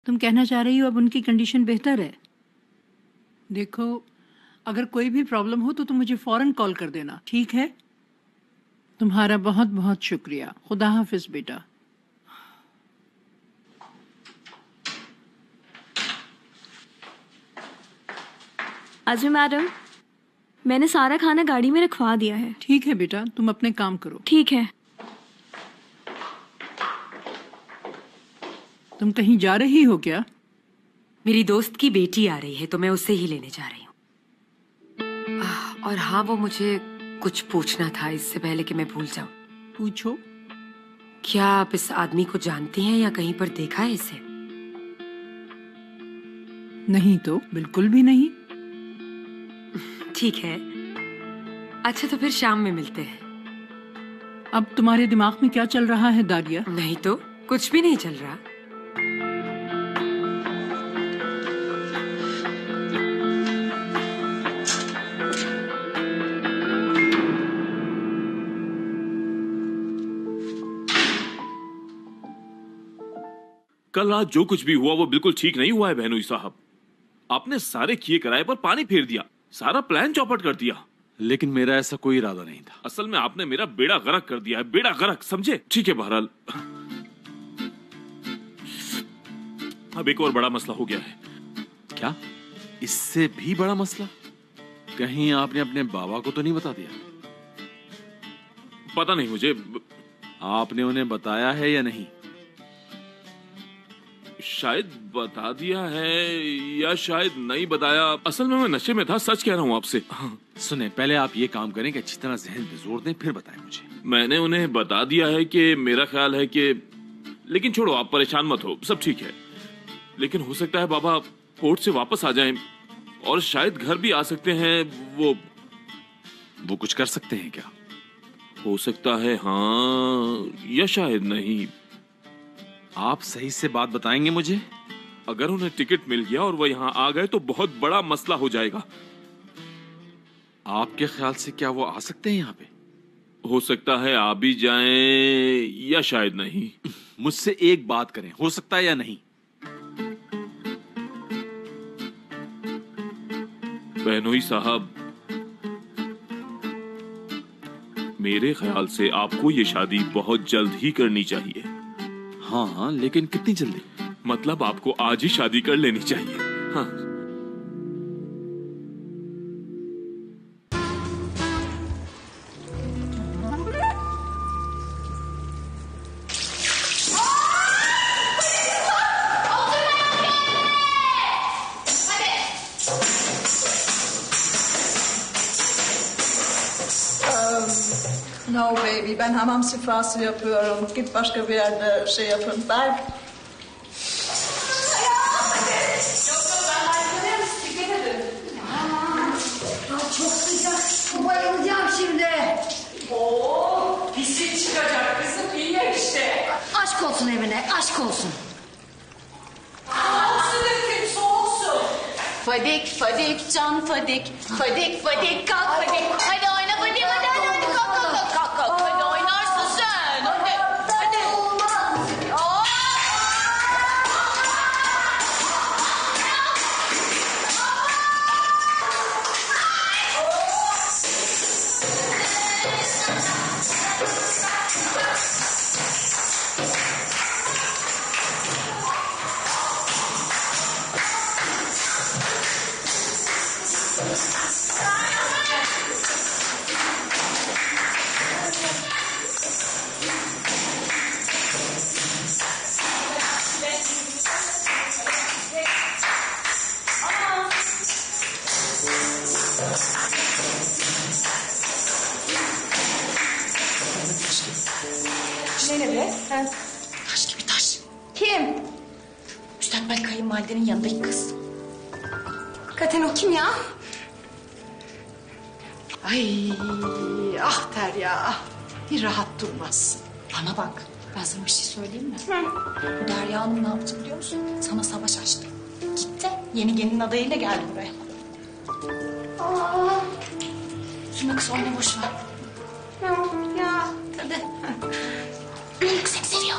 तुम कहना चाह रही हो अब उनकी कंडीशन बेहतर है? देखो, अगर कोई भी प्रॉब्लम हो तो तुम मुझे फौरन कॉल कर देना, ठीक है? तुम्हारा बहुत बहुत शुक्रिया। खुदा हाफिज बेटा। आजमी मैडम, मैंने सारा खाना गाड़ी में रखवा दिया है। ठीक है बेटा, तुम अपने काम करो। ठीक है। तुम कहीं जा रही हो क्या? मेरी दोस्त की बेटी आ रही है तो मैं उसे ही लेने जा रही हूँ। और हाँ, वो मुझे कुछ पूछना था इससे पहले कि मैं भूल जाऊं। पूछो। क्या आप इस आदमी को जानती हैं या कहीं पर देखा है इसे? नहीं तो बिल्कुल भी नहीं। ठीक है, अच्छा तो फिर शाम में मिलते हैं। अब तुम्हारे दिमाग में क्या चल रहा है दारिया? नहीं तो कुछ भी नहीं चल रहा। कल रात जो कुछ भी हुआ वो बिल्कुल ठीक नहीं हुआ है बहनोई साहब। आपने सारे किए कराए पर पानी फेर दिया, सारा प्लान चौपट कर दिया। लेकिन मेरा ऐसा कोई इरादा नहीं था। असल में आपने मेरा बेड़ा गर्क कर दिया है, बेड़ा गर्क, समझे? ठीक है, बहरहाल अब एक और बड़ा मसला हो गया है। क्या? इससे भी बड़ा मसला? कहीं आपने अपने बाबा को तो नहीं बता दिया? पता नहीं मुझे। आपने उन्हें बताया है या नहीं? शायद बता दिया है या शायद नहीं बताया। असल में मैं नशे में था, सच कह रहा हूँ आपसे। सुने, पहले आप ये काम करें कि अच्छी तरह जहन पे जोर दें, फिर बताएं मुझे। मैंने उन्हें बता दिया है कि मेरा ख्याल है कि, लेकिन छोड़ो, आप परेशान मत हो, सब ठीक है। लेकिन हो सकता है बाबा कोर्ट से वापस आ जाएं और शायद घर भी आ सकते हैं। वो कुछ कर सकते हैं क्या? हो सकता है हाँ, या शायद नहीं। आप सही से बात बताएंगे मुझे? अगर उन्हें टिकट मिल गया और वो यहाँ आ गए तो बहुत बड़ा मसला हो जाएगा। आपके ख्याल से क्या वो आ सकते हैं यहाँ पे? हो सकता है आ भी जाएं या शायद नहीं। मुझसे एक बात करें, हो सकता है या नहीं? बहनोई साहब, मेरे ख्याल से आपको ये शादी बहुत जल्द ही करनी चाहिए। हाँ, लेकिन कितनी जल्दी? मतलब आपको आज ही शादी कर लेनी चाहिए। हाँ। No baby, ben hamam sifası yapıyorum. Git başka bir yerde şey yapın. Bye. Çok sıcak. Bayılacağım şimdi. Oo, pisi çıkacak kızım, iyi ya işte. Aşk olsun Emine, aşk olsun. Soğuksun dökün, soğuksun. Fadik, Fadik, can Fadik. Fadik, Fadik, kalk Fadik. Hadi oyna Fadik, hadi kalk, kalk, kalk, kalk. Hadi oynarsın sen, hadi. Hadi. Aa! Taş gibi taş. Kim? Müstakbel kayınvalidenin yanındaki kız. Hakikaten o kim ya? Ay ah Derya. Bir rahat durmazsın. Bana bak, ben sana bir şey söyleyeyim mi? Bu Derya Hanım ne yaptı biliyor musun? Sana savaş açtı. Gitti, yeni gelin adayıyla geldi buraya. Üzülme kız, oyna boş ver. Ya. Hadi. Yüksek seviyor.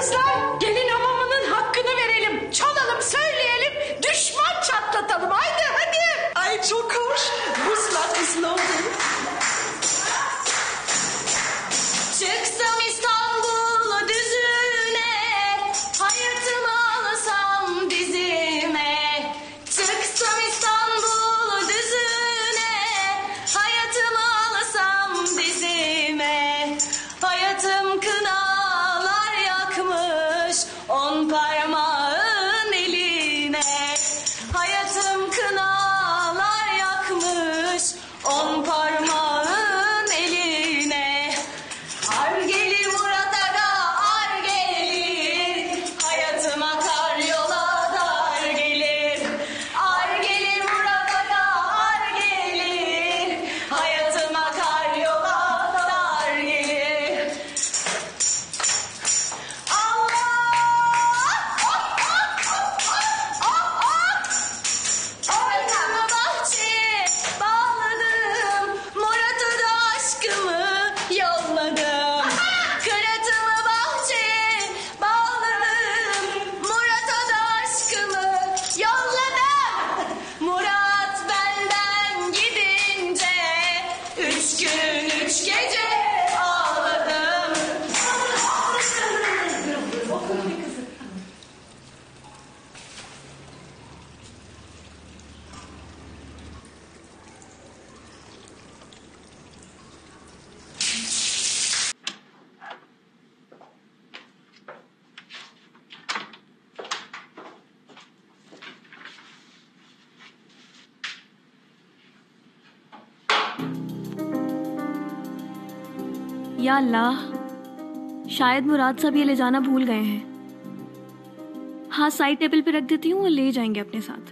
kızlar gelin hamamının hakkını verelim. Çalalım, söyleyelim, düşman çatlatalım. Haydi hadi. Ay çok hoş. Ruslar ısınavdı. Çıksam İstanbul düzüne, hayatımı alsam dizime. Çıksam İstanbul düzüne, hayatımı alsam dizime. Hayatım kınalar yakmış 10 parmağın eline. Hayatım kınalar yakmış 10 parmağın eline. Ar gelir Murat Aga, ar gelir. Hayatıma kar yola dar gelir. Ar gelir Murat Aga, ar gelir. Hayatıma kar yola dar gelir. Hayatımı bahçeye bağladım. Murat'a da aşkımı yolladım. Kıratımı bahçeye bağladım. Murat'a da aşkımı yolladım. Murat benden gidince 3 gün 3 gece ağladım. या अल्लाह, शायद मुराद साहब ये ले जाना भूल गए हैं। हाँ, साइड टेबल पे रख देती हूँ और ले जाएंगे अपने साथ।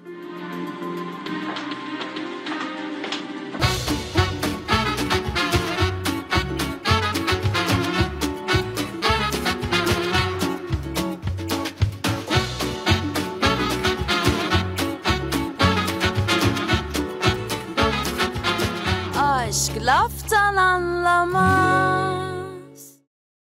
Aşk laftan anlamaz.